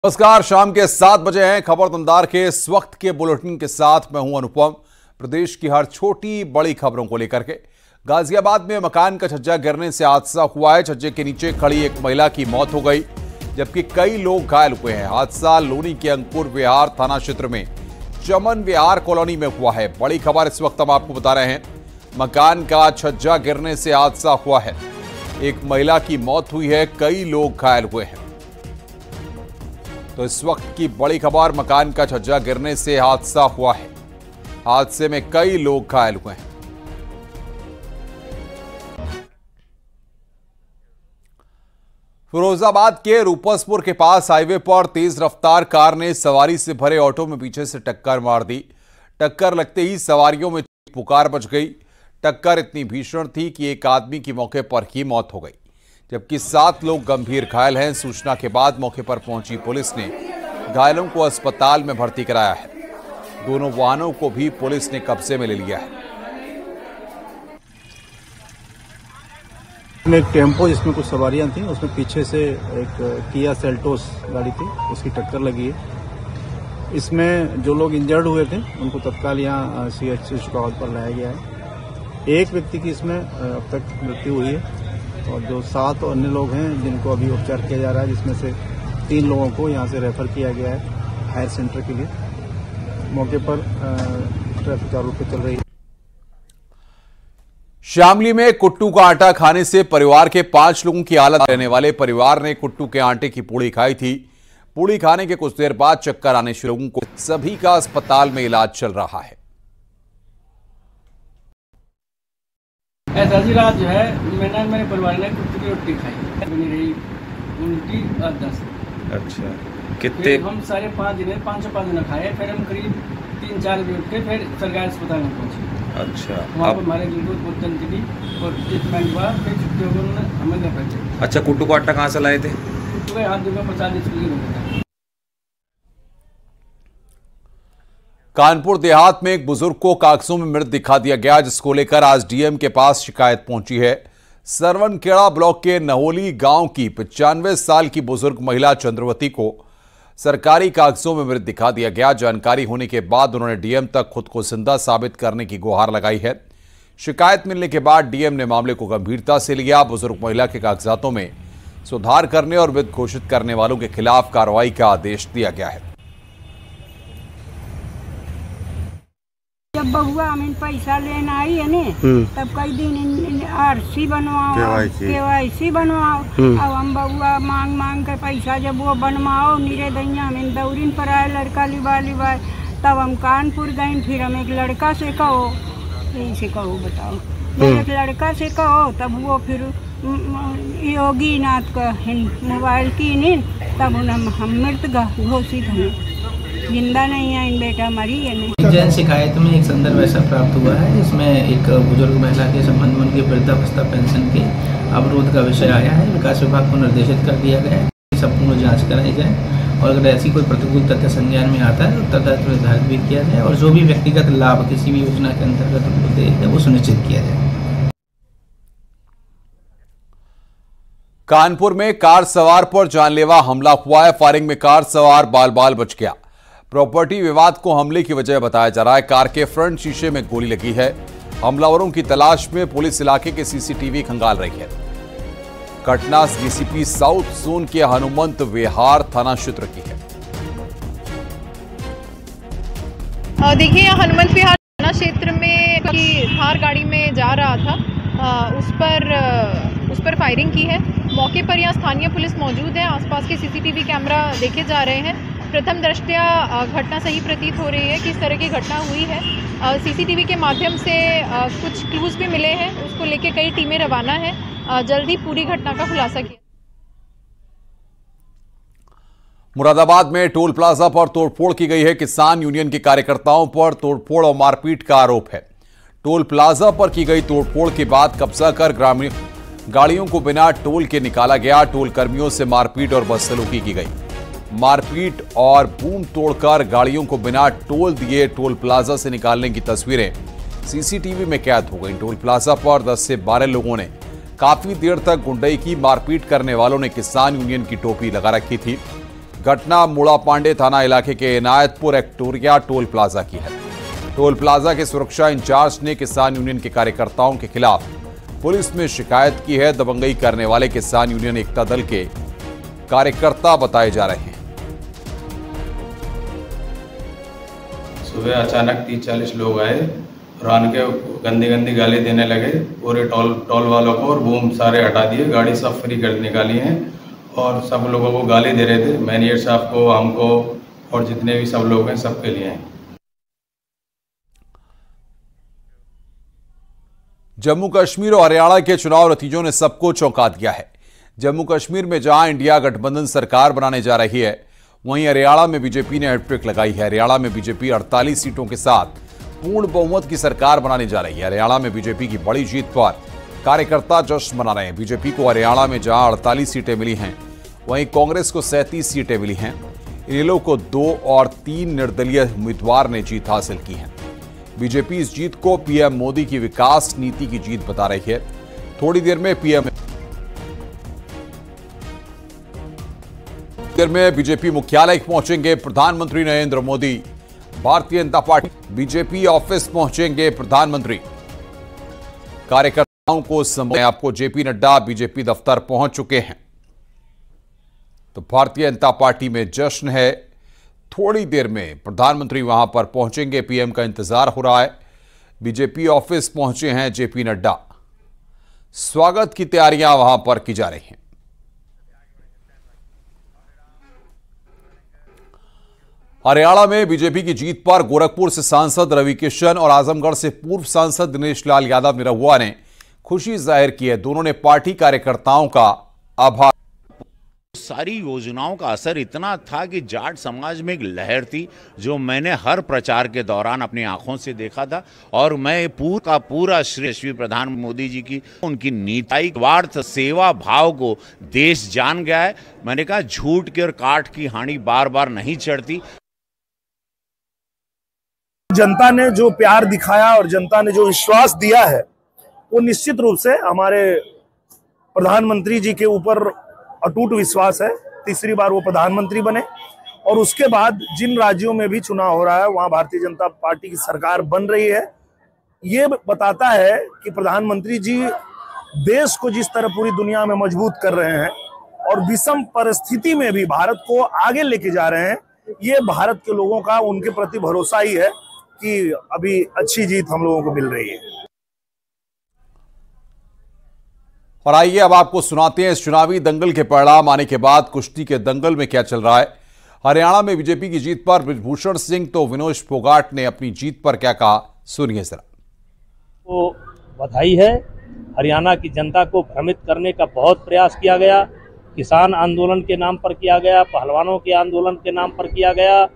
नमस्कार, शाम के 7 बजे हैं। खबर दमदार के इस वक्त के बुलेटिन के साथ मैं हूं अनुपम। प्रदेश की हर छोटी बड़ी खबरों को लेकर के गाजियाबाद में मकान का छज्जा गिरने से हादसा हुआ है। छज्जे के नीचे खड़ी एक महिला की मौत हो गई, जबकि कई लोग घायल हुए हैं। हादसा लोनी के अंकुर विहार थाना क्षेत्र में चमन विहार कॉलोनी में हुआ है। बड़ी खबर इस वक्त हम आपको बता रहे हैं। मकान का छज्जा गिरने से हादसा हुआ है। एक महिला की मौत हुई है, कई लोग घायल हुए हैं। तो इस वक्त की बड़ी खबर, मकान का छज्जा गिरने से हादसा हुआ है। हादसे में कई लोग घायल हुए हैं। फिरोजाबाद के रूपसपुर के पास हाईवे पर तेज रफ्तार कार ने सवारी से भरे ऑटो में पीछे से टक्कर मार दी। टक्कर लगते ही सवारियों में पुकार मच गई। टक्कर इतनी भीषण थी कि एक आदमी की मौके पर ही मौत हो गई, जबकि 7 लोग गंभीर घायल हैं। सूचना के बाद मौके पर पहुंची पुलिस ने घायलों को अस्पताल में भर्ती कराया है। दोनों वाहनों को भी पुलिस ने कब्जे में ले लिया है। एक टेम्पो जिसमें कुछ सवारियां थी, उसमें पीछे से एक किया सेल्टोस गाड़ी थी, उसकी टक्कर लगी है। इसमें जो लोग इंजर्ड हुए थे उनको तत्काल यहाँ CHC शुकावत पर लाया गया है। एक व्यक्ति की इसमें अब तक मृत्यु हुई है और जो 7 अन्य लोग हैं जिनको अभी उपचार किया जा रहा है, जिसमें से 3 लोगों को यहाँ से रेफर किया गया है हायर सेंटर के लिए। मौके पर ट्रैफिक चालू पे चल रही है। शामली में कुट्टू का आटा खाने से परिवार के 5 लोगों की हालत। रहने वाले परिवार ने कुट्टू के आटे की पूड़ी खाई थी। पूड़ी खाने के कुछ देर बाद चक्कर आने से लोगों को सभी का अस्पताल में इलाज चल रहा है। ऐसा जी रात जो है मैंने मेरे परिवार ने कुट्टू की रोटी खाई, मेरी उल्टी और दस्त। अच्छा, कितने हम सारे 5 दिन खाए। फिर हम करीब 3-4 बजे उठ के फिर सरकारी अस्पताल में पहुंचे। अच्छा, वहाँ पर हमारे जिनको बोतल दी और ट्रीटमेंट हुआ, फिर छुट्टी हो गई, उन्होंने हमें घर भेजा। अच्छा, कुट्टू को आटा कहाँ से लाए थे? कुट्टू का हाथ दुखा 50 किलो। कानपुर देहात में एक बुजुर्ग को कागजों में मृत दिखा दिया गया, जिसको लेकर आज डीएम के पास शिकायत पहुंची है। सरवनखेड़ा ब्लॉक के नहोली गांव की 95 साल की बुजुर्ग महिला चंद्रवती को सरकारी कागजों में मृत दिखा दिया गया। जानकारी होने के बाद उन्होंने डीएम तक खुद को जिंदा साबित करने की गुहार लगाई है। शिकायत मिलने के बाद डीएम ने मामले को गंभीरता से लिया। बुजुर्ग महिला के कागजातों में सुधार करने और मृत घोषित करने वालों के खिलाफ कार्रवाई का आदेश दिया गया है। जब बहुआ हमें पैसा लेना आई है ने, तब कई दिन RC बनवाओ, KYC बनवाओ। अब हम बहुआ मांग के पैसा जब वो बनवाओ निरे दैया हमें दौरीन पर आए लड़का लिबा। तब हम कानपुर गए। फिर हम एक लड़का से कहो, यही से कहो बताओ, एक लड़का से कहो, तब वो फिर योगी नाथ का मोबाइल की नहीं, तब हम मृत घोषित हैं, जिंदा नहीं है, इन बेटा मरी है नहीं। जन शिकायत में एक संदर्भ ऐसा प्राप्त हुआ है जिसमें एक बुजुर्ग महिला के संबंध में उनकी वृद्धावस्था पेंशन के अवरोध का विषय आया है। विकास विभाग को निर्देशित कर दिया गया है कि संपूर्ण जांच कराई जाए और अगर ऐसी कोई प्रतिकूल तथ्य संज्ञान में आता है तो तदर्थ निर्धारित भी किया जाए और जो भी व्यक्तिगत लाभ किसी भी योजना के अंतर्गत उनको दे वो सुनिश्चित किया जाए। कानपुर में कार सवार पर जानलेवा हमला हुआ है। फायरिंग में कार सवार बाल बच गया। प्रॉपर्टी विवाद को हमले की वजह बताया जा रहा है। कार के फ्रंट शीशे में गोली लगी है। हमलावरों की तलाश में पुलिस इलाके के CCTV खंगाल रही है। घटना DCP साउथ जोन के हनुमंत विहार थाना क्षेत्र की है। देखिए, हनुमंत विहार थाना क्षेत्र में थार गाड़ी में जा रहा था, उस पर फायरिंग की है। मौके पर यहाँ स्थानीय पुलिस मौजूद है। आसपास के CCTV कैमरा देखे जा रहे हैं। प्रथम दृष्टया घटना सही प्रतीत हो रही है कि इस तरह की घटना हुई है। CCTV के माध्यम से कुछ क्लूज भी मिले हैं, उसको लेके कई टीमें रवाना हैं। जल्द ही पूरी घटना का खुलासा किया। मुरादाबाद में टोल प्लाजा पर तोड़फोड़ की गई है। किसान यूनियन के कार्यकर्ताओं पर तोड़फोड़ और मारपीट का आरोप है। टोल प्लाजा पर की गई तोड़फोड़ के बाद कब्जा कर ग्रामीण गाड़ियों को बिना टोल के निकाला गया। टोल कर्मियों से मारपीट और बदसलूकी की गई। मारपीट और बूम तोड़कर गाड़ियों को बिना टोल दिए टोल प्लाजा से निकालने की तस्वीरें CCTV में कैद हो गई। टोल प्लाजा पर 10 से 12 लोगों ने काफी देर तक गुंडई की। मारपीट करने वालों ने किसान यूनियन की टोपी लगा रखी थी। घटना मूड़ा पांडे थाना इलाके के इनायतपुर एक्टोरिया टोल प्लाजा की है। टोल प्लाजा के सुरक्षा इंचार्ज ने किसान यूनियन के कार्यकर्ताओं के खिलाफ पुलिस में शिकायत की है। दबंगई करने वाले किसान यूनियन एकता दल के कार्यकर्ता बताए जा रहे हैं। सुबह अचानक 30-40 लोग आए और आन के गंदी गंदी गाली देने लगे पूरे टोल वालों को, और बूम सारे हटा दिए, गाड़ी सब फ्री कर निकाली हैं और सब लोगों को गाली दे रहे थे, मैनेजर साहब को, हमको और जितने भी सब लोग हैं सबके लिए हैं। जम्मू कश्मीर और हरियाणा के चुनाव नतीजों ने सबको चौंका दिया है। जम्मू कश्मीर में जहां इंडिया गठबंधन सरकार बनाने जा रही है, वहीं हरियाणा में बीजेपी ने हैट्रिक लगाई है। हरियाणा में बीजेपी 48 सीटों के साथ पूर्ण बहुमत की सरकार बनाने जा रही है। हरियाणा में बीजेपी की बड़ी जीत पर कार्यकर्ता जश्न मना रहे हैं। बीजेपी को हरियाणा में जहां 48 सीटें मिली हैं, वहीं कांग्रेस को 37 सीटें मिली हैं। इनेलो को 2 और 3 निर्दलीय उम्मीदवार ने जीत हासिल की है। बीजेपी इस जीत को पीएम मोदी की विकास नीति की जीत बता रही है। थोड़ी देर में बीजेपी मुख्यालय पहुंचेंगे प्रधानमंत्री Narendra Modi. Bharatiya Janata party BJP office पहुंचेंगे प्रधानमंत्री। कार्यकर्ताओं को संबोधित आपको जेपी नड्डा बीजेपी दफ्तर पहुंच चुके हैं। तो भारतीय जनता पार्टी में जश्न है। थोड़ी देर में प्रधानमंत्री वहां पर पहुंचेंगे। पीएम का इंतजार हो रहा है। बीजेपी ऑफिस पहुंचे हैं जेपी नड्डा। स्वागत की तैयारियां वहां पर की जा रही हैं। हरियाणा में बीजेपी की जीत पर गोरखपुर से सांसद रवि किशन और आजमगढ़ से पूर्व सांसद दिनेश लाल यादव निरहुआ ने खुशी जाहिर की है। दोनों ने पार्टी कार्यकर्ताओं का आभार। सारी योजनाओं का असर इतना था कि जाट समाज में एक लहर थी जो मैंने हर प्रचार के दौरान अपनी आंखों से देखा था, और मैं पूरा श्री प्रधानमंत्री मोदी जी की उनकी नीति स्वार्थ सेवा भाव को देश जान गया है। मैंने कहा झूठ की और काट की हानि बार बार नहीं चढ़ती। जनता ने जो प्यार दिखाया और जनता ने जो विश्वास दिया है, वो निश्चित रूप से हमारे प्रधानमंत्री जी के ऊपर अटूट विश्वास है। तीसरी बार वो प्रधानमंत्री बने, और उसके बाद जिन राज्यों में भी चुनाव हो रहा है वहां भारतीय जनता पार्टी की सरकार बन रही है। ये बताता है कि प्रधानमंत्री जी देश को जिस तरह पूरी दुनिया में मजबूत कर रहे हैं और विषम परिस्थिति में भी भारत को आगे लेके जा रहे हैं, ये भारत के लोगों का उनके प्रति भरोसा ही है कि अभी अच्छी जीत हम लोगों को मिल रही है। और आइए अब आपको सुनाते हैं इस चुनावी दंगल के परिणाम आने के बाद कुश्ती के दंगल में क्या चल रहा है। हरियाणा में बीजेपी की जीत पर बृजभूषण सिंह तो विनोद फोगाट ने अपनी जीत पर क्या कहा, सुनिए जरा। तो बधाई है। हरियाणा की जनता को भ्रमित करने का बहुत प्रयास किया गया। किसान आंदोलन के नाम पर किया गया, पहलवानों के आंदोलन के नाम पर किया गया,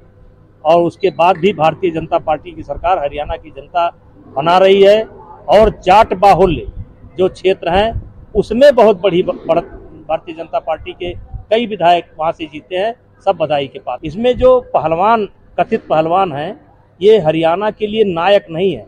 और उसके बाद भी भारतीय जनता पार्टी की सरकार हरियाणा की जनता बना रही है। और जाट बाहुल्य जो क्षेत्र हैं उसमें बहुत बड़ी भारतीय जनता पार्टी के कई विधायक वहां से जीते हैं, सब बधाई के पास। इसमें जो पहलवान, कथित पहलवान हैं, ये हरियाणा के लिए नायक नहीं है,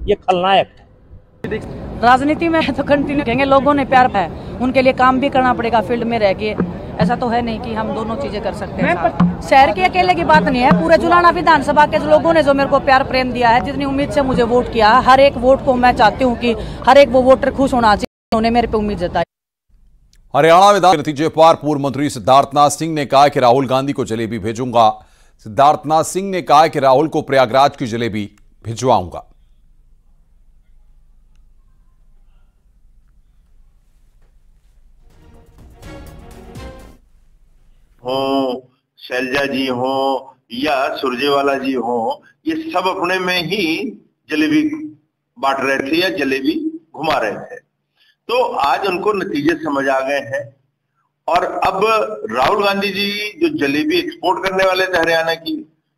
ये खलनायक है। राजनीति में तो कंटिन्यू कहेंगे, लोगों ने प्यार है, उनके लिए काम भी करना पड़ेगा फील्ड में रह के। ऐसा तो है नहीं कि हम दोनों चीजें कर सकते हैं। शहर के अकेले की बात नहीं है, पूरे जुलाना विधानसभा के लोगों ने जो मेरे को प्यार प्रेम दिया है, जितनी उम्मीद से मुझे वोट किया, हर एक वोट को मैं चाहती हूँ कि हर एक वो वोटर खुश होना चाहिए। उन्होंने मेरे पे उम्मीद जताई। हरियाणा विधान नतीजे पर पूर्व मंत्री सिद्धार्थनाथ सिंह ने कहा कि राहुल गांधी को जलेबी भेजूंगा। सिद्धार्थनाथ सिंह ने कहा कि राहुल को प्रयागराज की जलेबी भिजवाऊंगा। हो, शैलजा जी हो या सुरजेवाला जी हो, ये सब अपने में ही जलेबी बांट रहे थे या जलेबी घुमा रहे थे। तो आज उनको नतीजे समझ आ गए हैं, और अब राहुल गांधी जी जो जलेबी एक्सपोर्ट करने वाले थे हरियाणा की,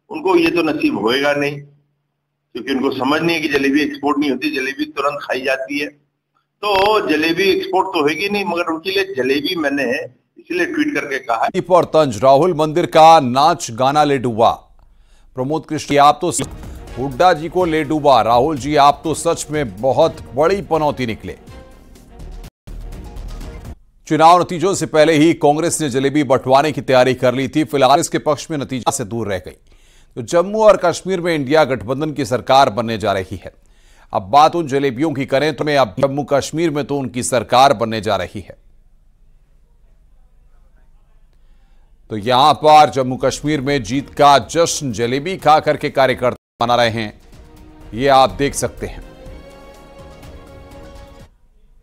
उनको ये तो नसीब होएगा नहीं, क्योंकि उनको समझ नहीं है कि जलेबी एक्सपोर्ट नहीं होती, जलेबी तुरंत खाई जाती है। तो जलेबी एक्सपोर्ट तो होगी नहीं, मगर उनके लिए जलेबी मैंने इसलिए ट्वीट करके कहा। और तंज राहुल मंदिर का नाच गाना ले डूबा। प्रमोद कृष्ण, आप तो हुड्डा जी को ले डूबा। राहुल जी, आप तो सच में बहुत बड़ी पनौती निकले। चुनाव नतीजों से पहले ही कांग्रेस ने जलेबी बंटवाने की तैयारी कर ली थी। फिलहाल इसके पक्ष में नतीजा से दूर रह गई। तो जम्मू और कश्मीर में इंडिया गठबंधन की सरकार बनने जा रही है। अब बात उन जलेबियों की करें तो अब जम्मू कश्मीर में तो उनकी सरकार बनने जा रही है। तो यहां पर जम्मू कश्मीर में जीत का जश्न जलेबी खा करके कार्यकर्ता मना रहे हैं, ये आप देख सकते हैं।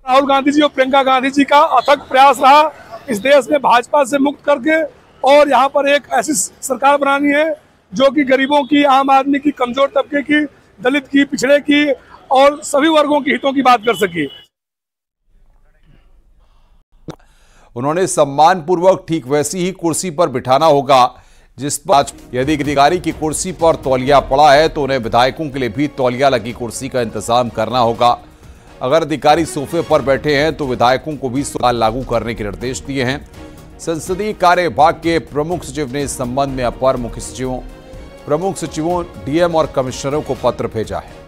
राहुल गांधी जी और प्रियंका गांधी जी का अथक प्रयास रहा इस देश में भाजपा से मुक्त करके और यहाँ पर एक ऐसी सरकार बनानी है जो कि गरीबों की, आम आदमी की, कमजोर तबके की, दलित की, पिछड़े की और सभी वर्गों के हितों की बात कर सके। उन्होंने सम्मानपूर्वक ठीक वैसी ही कुर्सी पर बिठाना होगा जिस पर यदि अधिकारी की कुर्सी पर तौलिया पड़ा है तो उन्हें विधायकों के लिए भी तौलिया लगी कुर्सी का इंतजाम करना होगा। अगर अधिकारी सोफे पर बैठे हैं तो विधायकों को भी सोफा लागू करने के निर्देश दिए हैं। संसदीय कार्य विभाग के प्रमुख सचिव ने इस संबंध में अपर मुख्य सचिवों, प्रमुख सचिवों, डीएम और कमिश्नरों को पत्र भेजा है।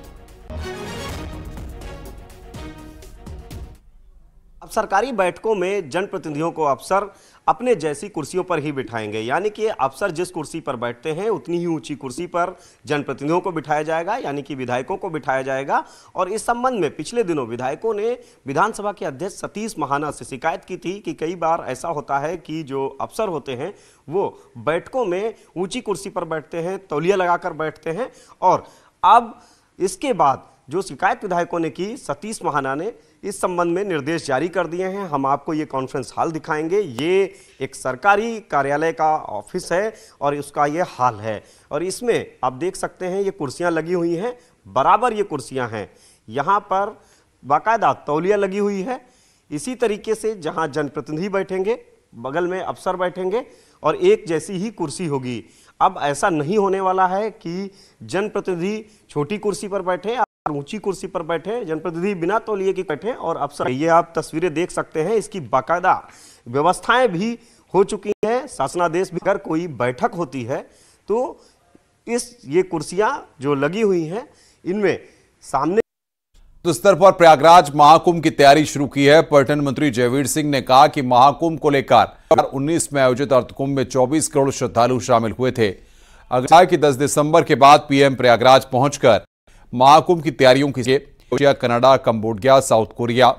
अब सरकारी बैठकों में जनप्रतिनिधियों को अफसर अपने जैसी कुर्सियों पर ही बिठाएंगे, यानी कि अफसर जिस कुर्सी पर बैठते हैं उतनी ही ऊंची कुर्सी पर जनप्रतिनिधियों को बिठाया जाएगा, यानी कि विधायकों को बिठाया जाएगा। और इस संबंध में पिछले दिनों विधायकों ने विधानसभा के अध्यक्ष सतीश महाना से शिकायत की थी कि कई बार ऐसा होता है कि जो अफसर होते हैं वो बैठकों में ऊंची कुर्सी पर बैठते हैं, तौलिया लगाकर बैठते हैं। और अब इसके बाद जो शिकायत विधायकों ने की, सतीश महाना ने इस संबंध में निर्देश जारी कर दिए हैं। हम आपको ये कॉन्फ्रेंस हॉल दिखाएंगे। ये एक सरकारी कार्यालय का ऑफिस है और उसका ये हॉल है और इसमें आप देख सकते हैं ये कुर्सियां लगी हुई हैं, बराबर ये कुर्सियां हैं। यहाँ पर बाकायदा तौलिया लगी हुई है। इसी तरीके से जहाँ जनप्रतिनिधि बैठेंगे बगल में अफसर बैठेंगे और एक जैसी ही कुर्सी होगी। अब ऐसा नहीं होने वाला है कि जनप्रतिनिधि छोटी कुर्सी पर बैठे, ऊंची कुर्सी पर बैठे, जनप्रतिनिधि बिना तौलिए की बैठे और अफसर। ये आप तस्वीरें देख सकते हैं, इसकी बाकायदा व्यवस्थाएं भी हो चुकी हैं। शासनादेश भी अगर कोई बैठक होती है तो ये कुर्सियां जो लगी हुई हैं इनमें सामने। तो स्तर पर प्रयागराज महाकुंभ की तैयारी शुरू की है। पर्यटन मंत्री जयवीर सिंह ने कहा कि महाकुंभ को लेकर 2019 में आयोजित अर्धकुंभ में 24 करोड़ श्रद्धालु शामिल हुए थे। अगला कि 10 दिसंबर के बाद पीएम प्रयागराज पहुंचकर महाकुंभ की तैयारियों की Russia, Canada, Cambodia, south Korea,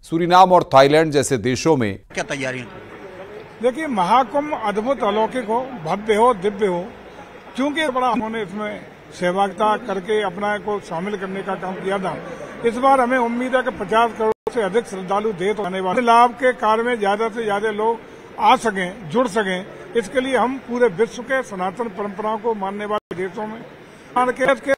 Suriname और थाईलैंड जैसे देशों में क्या तैयारियां? देखिए, महाकुंभ अद्भुत, अलौकिक हो, भव्य हो, दिव्य हो। क्योंकि बड़ा उन्होंने इसमें सहभागिता करके अपना को शामिल करने का काम किया था। इस बार हमें उम्मीद है कि 50 करोड़ से अधिक श्रद्धालु देश आने वाले लाभ के कार्य में ज्यादा से ज्यादा लोग आ सकें, जुड़ सकें। इसके लिए हम पूरे विश्व के सनातन परंपराओं को मानने वाले देशों में के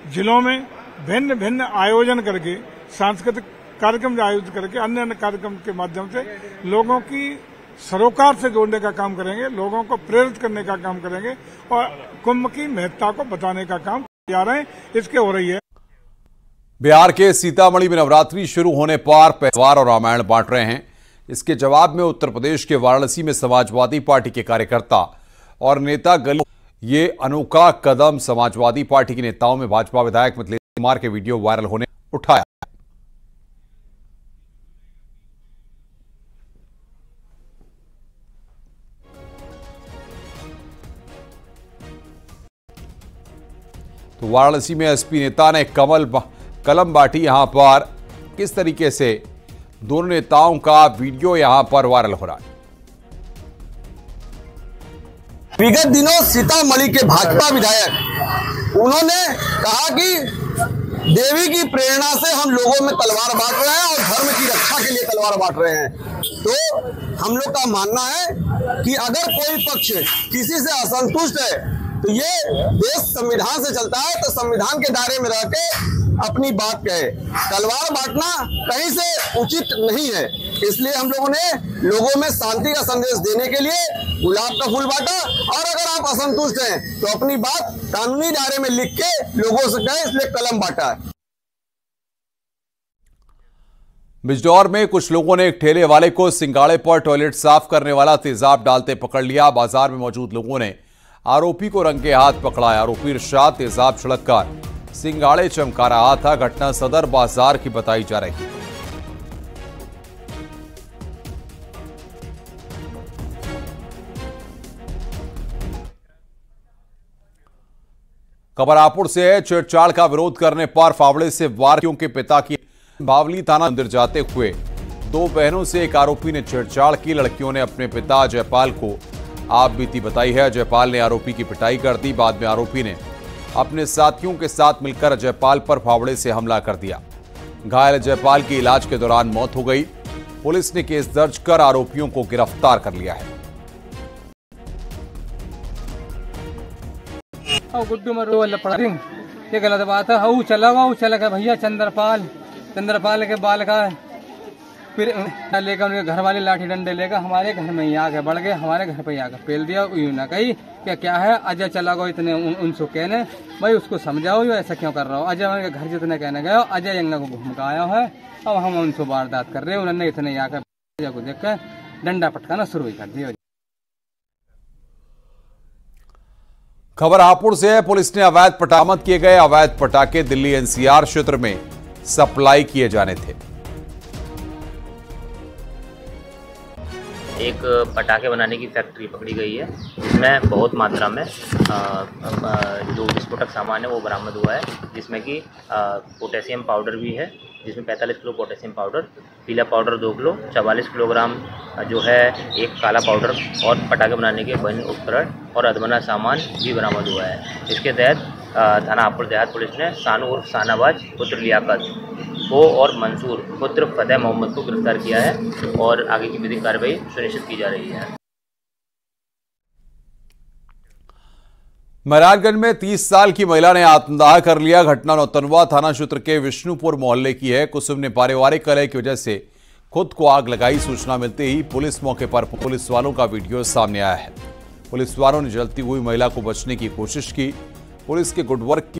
जिलों में भिन्न भिन्न आयोजन करके, सांस्कृतिक कार्यक्रम आयोजित करके, अन्य अन्य कार्यक्रम के माध्यम से लोगों की सरोकार से जोड़ने का काम करेंगे, लोगों को प्रेरित करने का काम करेंगे और कुंभ की महत्ता को बताने का काम जा रहे हैं। इसके हो रही है। बिहार के सीतामढ़ी में नवरात्रि शुरू होने पर त्योहार और रामायण बांट रहे हैं। इसके जवाब में उत्तर प्रदेश के वाराणसी में समाजवादी पार्टी के कार्यकर्ता और नेता गली ये अनोखा कदम समाजवादी पार्टी के नेताओं में भाजपा विधायक मिथिलेश कुमार के वीडियो वायरल होने उठाया। तो वाराणसी में एसपी नेता ने कलम बांटी। यहां पर किस तरीके से दोनों नेताओं का वीडियो यहां पर वायरल हो रहा है। विगत दिनों सीतामढ़ी के भाजपा विधायक उन्होंने कहा कि देवी की प्रेरणा से हम लोगों में तलवार बांट रहे हैं और धर्म की रक्षा के लिए तलवार बांट रहे हैं। तो हम लोग का मानना है कि अगर कोई पक्ष किसी से असंतुष्ट है तो ये देश संविधान से चलता है, तो संविधान के दायरे में रह के अपनी बात कहे। तलवार बांटना कहीं से उचित नहीं है। इसलिए हम लोगों ने लोगों में शांति का संदेश देने के लिए गुलाब का फूल बांटा और अगर आप असंतुष्ट हैं तो अपनी बात कानूनी दायरे में लिख के लोगों से कहें, इसलिए कलम बांटा है। बिजनौर में कुछ लोगों ने एक ठेले वाले को सिंगाड़े पर टॉयलेट साफ करने वाला तेजाब डालते पकड़ लिया। बाजार में मौजूद लोगों ने आरोपी को रंगे हाथ पकड़ा। आरोपी इरशाद तेजाब छिड़ककर सिंगाड़े चमका रहा था। घटना सदर बाजार की बताई जा रही है। खबरापुर से है। छेड़छाड़ का विरोध करने पर फावड़े से वार के पिता की बावली थाना मंदिर जाते हुए दो बहनों से एक आरोपी ने छेड़छाड़ की। लड़कियों ने अपने पिता जयपाल को आप बीती बताई है। जयपाल ने आरोपी की पिटाई कर दी। बाद में आरोपी ने अपने साथियों के साथ मिलकर जयपाल पर फावड़े से हमला कर दिया। घायल जयपाल की इलाज के दौरान मौत हो गई। पुलिस ने केस दर्ज कर आरोपियों को गिरफ्तार कर लिया है। गुड्डू मरो ये गलत बात है। चला गया भैया चंद्रपाल के बाल का फिर लेकर उनके घर वाले लाठी डंडे लेकर हमारे घर में ही आके बढ़ गए। हमारे घर पे ही आकर पेल दिया। यूं ना कही क्या है अजय चला गो इतने उनसे कहने भाई उसको समझाओ यो ऐसा क्यों कर रहा हो। अजय उनके घर जितने कहने गए अजय यंगा को घूम कर आया है। अब हम उनसे वारदात कर रहे हैं। उन्होंने इतने आकर अजय को देख कर डंडा पटकाना शुरू ही कर दिया। खबर हापुड़ से है। पुलिस ने अवैध बरामद किए गए अवैध पटाखे दिल्ली एनसीआर क्षेत्र में सप्लाई किए जाने थे। एक पटाखे बनाने की फैक्ट्री पकड़ी गई है जिसमें बहुत मात्रा में जो विस्फोटक सामान है वो बरामद हुआ है, जिसमें कि पोटेशियम पाउडर भी है, जिसमें 45 किलो पोटेशियम पाउडर, पीला पाउडर 2 किलो, 44 किलोग्राम जो है एक काला पाउडर और पटाखे बनाने के विभिन्न उपकरण और अधमना सामान भी बरामद हुआ है। इसके तहत थाना हापुड़ देहात पुलिस ने सानू उर्फ शाहनवाज पुत्र लियाकत को और मंसूर पुत्र फतेह मोहम्मद को गिरफ्तार किया है और आगे की विधिक कार्रवाई सुनिश्चित की जा रही है। महराजगंज में 30 साल की महिला ने आत्मदाह कर लिया। घटना नौतनवा थाना क्षेत्र के विष्णुपुर मोहल्ले की है। कुसुम ने पारिवारिक कलह की वजह से खुद को आग लगाई। सूचना मिलते ही पुलिस मौके पर पुलिस वालों का वीडियो सामने आया है। पुलिस वालों ने जलती हुई महिला को बचने की कोशिश की। पुलिस के गुड वर्क की